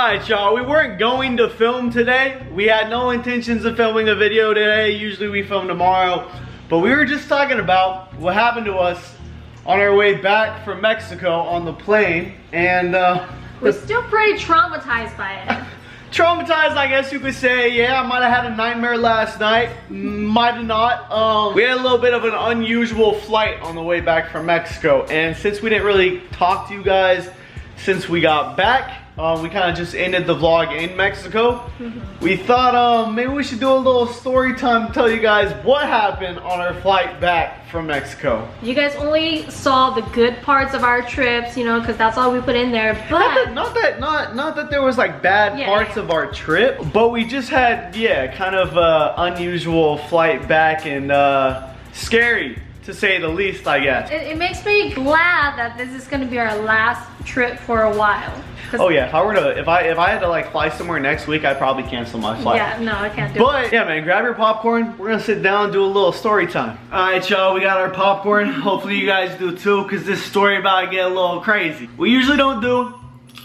Alright y'all, we weren't going to film today. We had no intentions of filming a video today. Usually we film tomorrow. But we were just talking about what happened to us on our way back from Mexico on the plane. And we're still pretty traumatized by it. Traumatized, I guess you could say. Yeah, I might have had a nightmare last night. Might have not. We had a little bit of an unusual flight on the way back from Mexico. And since we didn't really talk to you guys since we got back, we kind of just ended the vlog in Mexico. We thought maybe we should do a little story time to tell you guys what happened on our flight back from Mexico. You guys only saw the good parts of our trips, you know, because that's all we put in there. But not that there was like bad parts of our trip, but we just had kind of unusual flight back and scary, to say the least, I guess. It makes me glad that this is going to be our last trip for a while. Oh yeah, if I had to like fly somewhere next week, I'd probably cancel my flight. Yeah, no, I can't do it. But yeah, man, grab your popcorn. We're gonna sit down and do a little story time. All right, y'all, we got our popcorn. Hopefully you guys do too, because this story about to get a little crazy. We usually don't do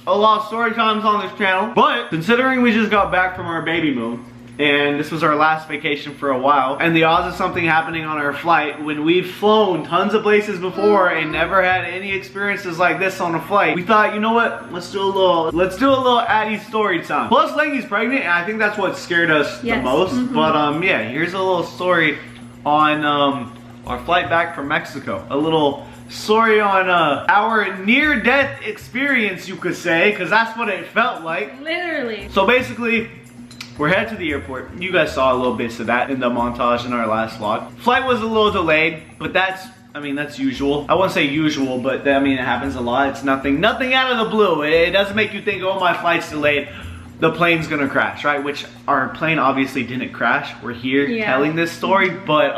a lot of story times on this channel, but considering we just got back from our baby moon, and this was our last vacation for a while, and the odds of something happening on our flight when we've flown tons of places before and never had any experiences like this on a flight, we thought, you know what, let's do a little Addy story time. Plus Langie's pregnant, and I think that's what scared us the most. But yeah, here's a little story on our flight back from Mexico. A little story on our near-death experience, you could say, because that's what it felt like. Literally. So basically, we're headed to the airport. You guys saw a little bits of that in the montage in our last vlog. Flight was a little delayed, but that's usual. I wouldn't say usual, but I mean, it happens a lot. It's nothing out of the blue. It doesn't make you think, oh, my flight's delayed, the plane's gonna crash, right? Which our plane obviously didn't crash. We're here telling this story, but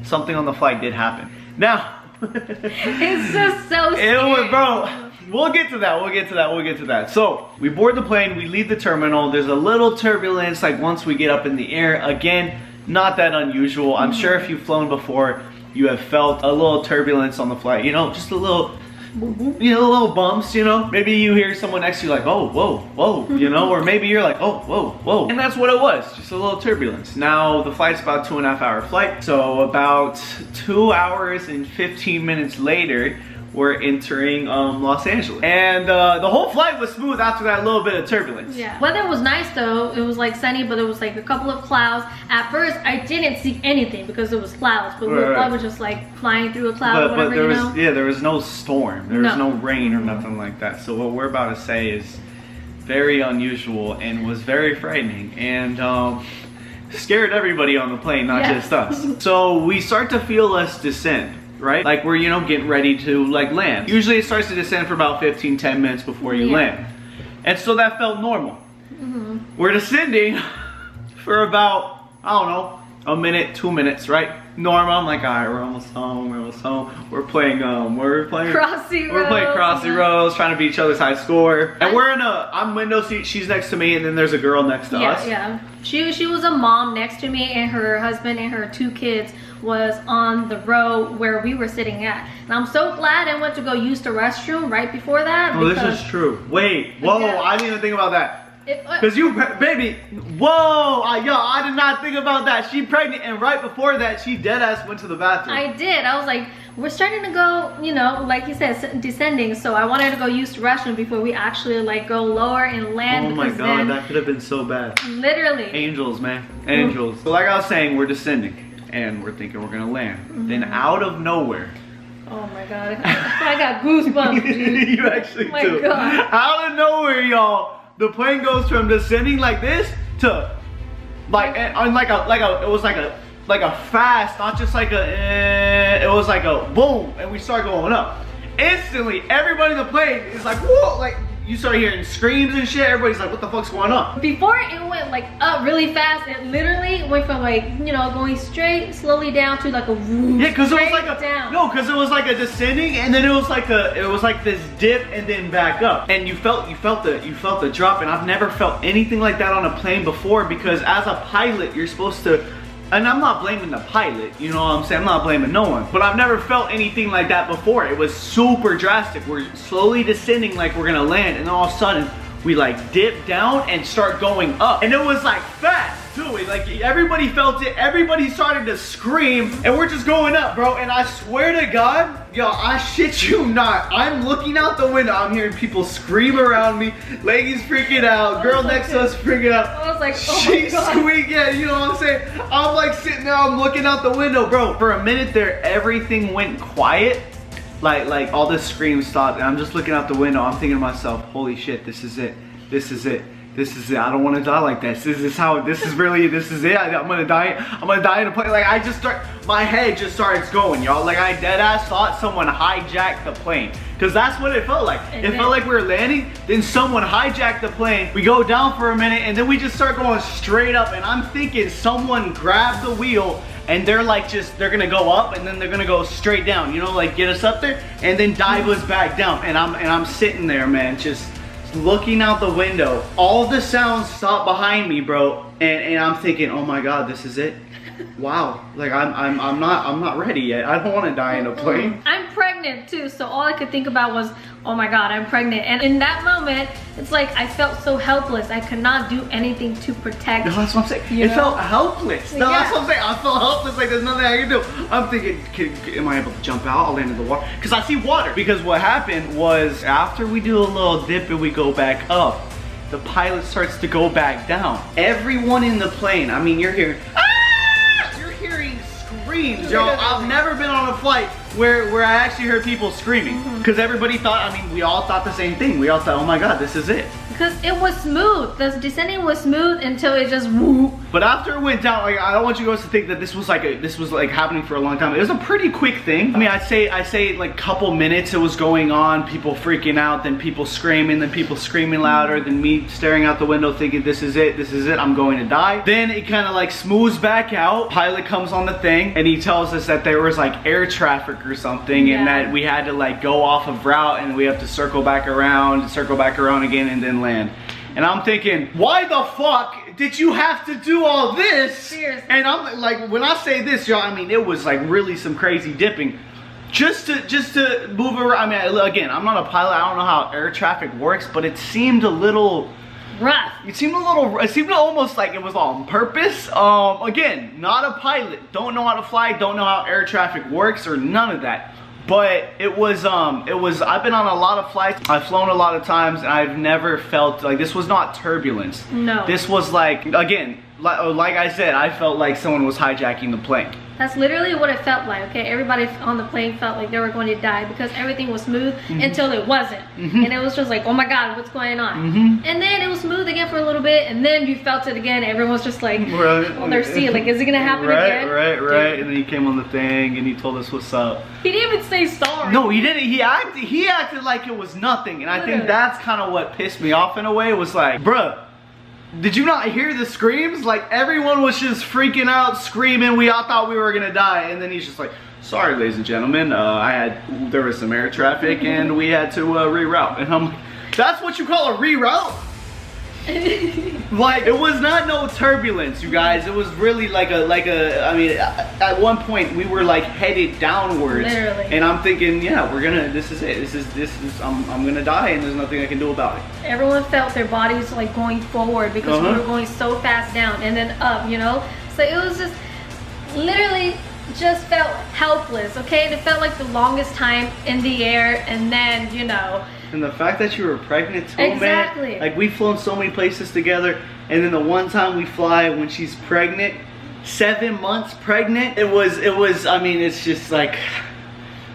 something on the flight did happen. Now, it's just so scary. Bro. We'll get to that. So, we board the plane, we leave the terminal. There's a little turbulence, like once we get up in the air. Again, not that unusual. I'm sure if you've flown before, you have felt a little turbulence on the flight. You know, just a little, little bumps, you know. Maybe you hear someone next to you like, oh, whoa, whoa, you know, or maybe you're like, oh, whoa, whoa. And that's what it was, just a little turbulence. Now, the flight's about 2.5 hour flight. So about 2 hours and 15 minutes later, we're entering Los Angeles. And the whole flight was smooth after that little bit of turbulence. Yeah. Weather was nice though. It was like sunny, but it was like a couple of clouds. At first, I didn't see anything because it was clouds, but I was just like flying through a cloud or whatever, you know? Yeah, there was no storm. There was no rain or nothing like that. So what we're about to say is very unusual and was very frightening. And scared everybody on the plane, not just us. So we start to feel us descend. Right? Like we're, you know, getting ready to like land. Usually it starts to descend for about 15-10 minutes before you land. And so that felt normal. We're descending for about, I don't know, a minute, 2 minutes, right? Normal. I'm like, all right, we're almost home, We're playing Crossy Roads, trying to beat each other's high score. And we're in I'm window seat, she's next to me, and then there's a girl next to us. Yeah. She was a mom next to me, and her husband and her 2 kids was on the row where we were sitting at. And I'm so glad I went to go use the restroom right before that. Oh, this is true. Wait, whoa, I didn't even think about that. Cause baby, whoa, I did not think about that. She pregnant, and right before that, she dead ass went to the bathroom. I did. I was like, we're starting to go, you know, like you said, descending. So I wanted to go use the restroom before we actually like go lower and land. Oh my God, that could have been so bad. Literally. Angels, man, angels. So like I was saying, we're descending, and we're thinking we're gonna land. Then out of nowhere. Oh my God, I got goosebumps, dude. You actually do. Oh my God. Out of nowhere, y'all. The plane goes from descending like this to like it was like a fast, not just like a it was like a boom, and we start going up. Instantly, everybody in the plane is like, whoa, like you start hearing screams and shit. Everybody's like, what the fuck's going on? Before it went like up really fast, it literally went from like, you know, going straight, slowly down to like a whoop. Yeah, because it was like because it was like a descending, and then it was like this dip and then back up. And you felt the drop, and I've never felt anything like that on a plane before, because as a pilot, you're supposed to, and I'm not blaming the pilot, you know what I'm saying? I'm not blaming no one. But I've never felt anything like that before. It was super drastic. We're slowly descending like we're gonna land, and all of a sudden, we like dip down and start going up. And it was like fast too. Like everybody felt it, everybody started to scream, and we're just going up, bro. And I swear to God, yo, I shit you not, I'm looking out the window, I'm hearing people scream around me. Langie's freaking out, girl next to us freaking out. I was like, oh she's squeaking, yeah, you know what I'm saying? I'm like sitting there, I'm looking out the window, bro. For a minute there, everything went quiet. Like all the screams stopped, and I'm just looking out the window. I'm thinking to myself, holy shit, this is it. This is it. This is it. I don't want to die like this. This is it. I'm gonna die. I'm gonna die in a plane. Like I just start, my head just starts going, y'all. Like I dead ass thought someone hijacked the plane. Cause that's what it felt like. It felt like we were landing, then someone hijacked the plane. We go down for a minute, and then we just start going straight up. And I'm thinking someone grabbed the wheel, and they're like they're gonna go up, and then they're gonna go straight down. You know, like get us up there, and then dive us back down. And I'm sitting there, man, just looking out the window. All the sounds stop behind me, bro, and I'm thinking, oh my God, this is it. Wow, like I'm not ready yet. I don't want to die in a plane. I'm pregnant too, so all I could think about was, oh my God, I'm pregnant. And in that moment, it's like I felt so helpless. I could not do anything to protect. No, that's what I'm saying. It felt helpless. No, that's what I'm saying. I felt helpless. Like there's nothing I can do. I'm thinking, am I able to jump out? I'll land in the water because I see water. Because what happened was after we do a little dip and we go back up, the pilot starts to go back down. Everyone in the plane, I mean, you're hearing, screams, yo. I've never been on a flight where I actually heard people screaming. Because everybody thought, I mean, we all thought the same thing. We all thought, oh my God, this is it. Because it was smooth. The descending was smooth until it just whoop. But after it went down, like I don't want you guys to think that this was like happening for a long time. It was a pretty quick thing. I mean, I'd say like couple minutes it was going on, people freaking out, then people screaming, then people screaming louder, then me staring out the window thinking this is it, I'm going to die. Then it kind of like smooths back out. Pilot comes on the thing and he tells us that there was like air traffic or something, and that we had to like go off of route and we have to circle back around again, and then land. And I'm thinking, why the fuck did you have to do all this? Seriously. And I'm like, when I say this, y'all, I mean, it was like really some crazy dipping. Just to move around. I mean, again, I'm not a pilot. I don't know how air traffic works, but it seemed a little rough. It seemed almost like it was on purpose. Again, not a pilot. Don't know how to fly, don't know how air traffic works or none of that. But it was, I've been on a lot of flights, I've flown a lot of times, and I've never felt, like, this was not turbulence. No. This was like, again, like I said, I felt like someone was hijacking the plane. That's literally what it felt like, okay? Everybody on the plane felt like they were going to die because everything was smooth until it wasn't. And it was just like, oh my God, what's going on? And then it was smooth again for a little bit, and then you felt it again. Everyone's just like, on their seat, like, is it gonna happen again? Right. And then he came on the thing and he told us what's up. He didn't even say sorry. No, he didn't. He acted like it was nothing. And I think that's kind of what pissed me off in a way. It was like, bruh, did you not hear the screams? Like everyone was just freaking out, screaming. We all thought we were gonna die. And then he's just like, sorry, ladies and gentlemen, there was some air traffic and we had to reroute. And I'm like, that's what you call a reroute? Like, it was not no turbulence, you guys. It was really like I mean, at one point we were like headed downwards. Literally. And I'm thinking, yeah, this is it. I'm gonna die and there's nothing I can do about it. Everyone felt their bodies like going forward because we were going so fast down and then up, you know? So it was just literally just felt helpless, okay? And it felt like the longest time in the air, and then, you know. And the fact that you were pregnant too, exactly. man. Like, we've flown so many places together, and then the one time we fly when she's pregnant, 7 months pregnant, it was, I mean, it's just like,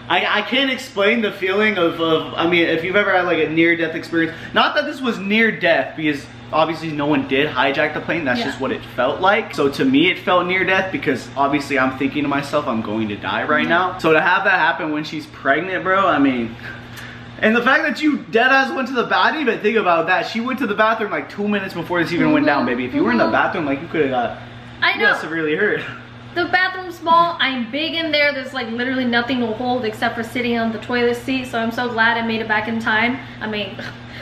I can't explain the feeling of, I mean, if you've ever had like a near-death experience, not that this was near-death, because obviously no one did hijack the plane, that's just what it felt like. So to me it felt near-death because obviously I'm thinking to myself, I'm going to die right now. So to have that happen when she's pregnant, bro, I mean, and the fact that you deadass went to the bathroom, even think about that. She went to the bathroom like 2 minutes before this even went down, baby. If you were in the bathroom, like you could have got severely hurt. The bathroom's small, I'm big in there, there's like literally nothing to hold except for sitting on the toilet seat, so I'm so glad I made it back in time. I mean,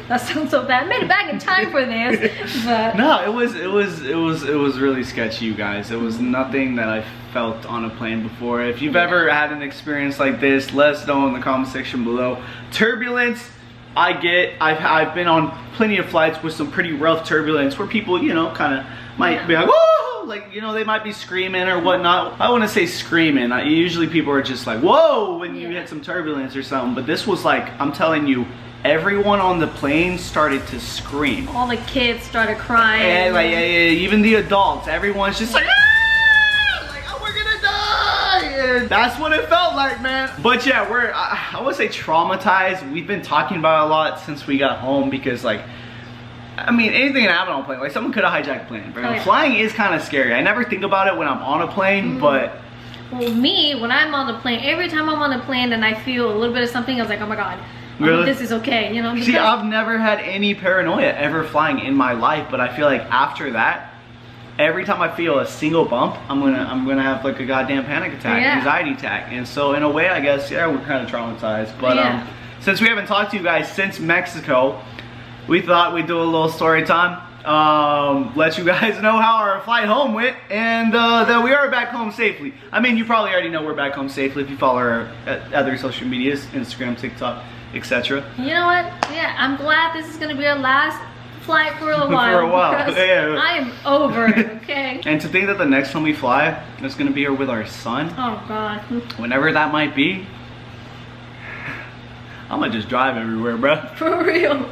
that sounds so bad. I made it back in time for this, but no, it was really sketchy, you guys. It was nothing that I felt on a plane before. If you've ever had an experience like this, let us know in the comment section below. Turbulence, I've been on plenty of flights with some pretty rough turbulence where people, you know, kind of might be like, whoa, like, you know, they might be screaming or whatnot. I wouldn't say screaming. Usually people are just like, whoa, when you hit some turbulence or something. But this was like, I'm telling you, everyone on the plane started to scream. All the kids started crying. And like, even the adults, everyone's just like, ah! Like, oh, we're gonna die. And that's what it felt like, man. But yeah, I would say traumatized. We've been talking about it a lot since we got home because, like, I mean, anything can happen on a plane. Like, someone could have hijacked a plane. Bro. Oh, yeah. Flying is kind of scary. I never think about it when I'm on a plane, but... Well, me, when I'm on the plane, every time I'm on the plane and I feel a little bit of something, I was like, oh my God, really? This is okay, you know? See, I've never had any paranoia ever flying in my life, but I feel like after that, every time I feel a single bump, I'm gonna have like a goddamn panic attack, anxiety attack. And so in a way, I guess, yeah, we're kind of traumatized. But since we haven't talked to you guys since Mexico, we thought we'd do a little story time. Let you guys know how our flight home went and that we are back home safely. I mean, you probably already know we're back home safely if you follow our other social medias, Instagram, TikTok, etc. You know what? Yeah, I'm glad this is gonna be our last flight for a while. For a while. Yeah. I am over it, okay? And to think that the next time we fly is gonna be with our son. Oh God. Whenever that might be, I'm gonna just drive everywhere, bro. For real.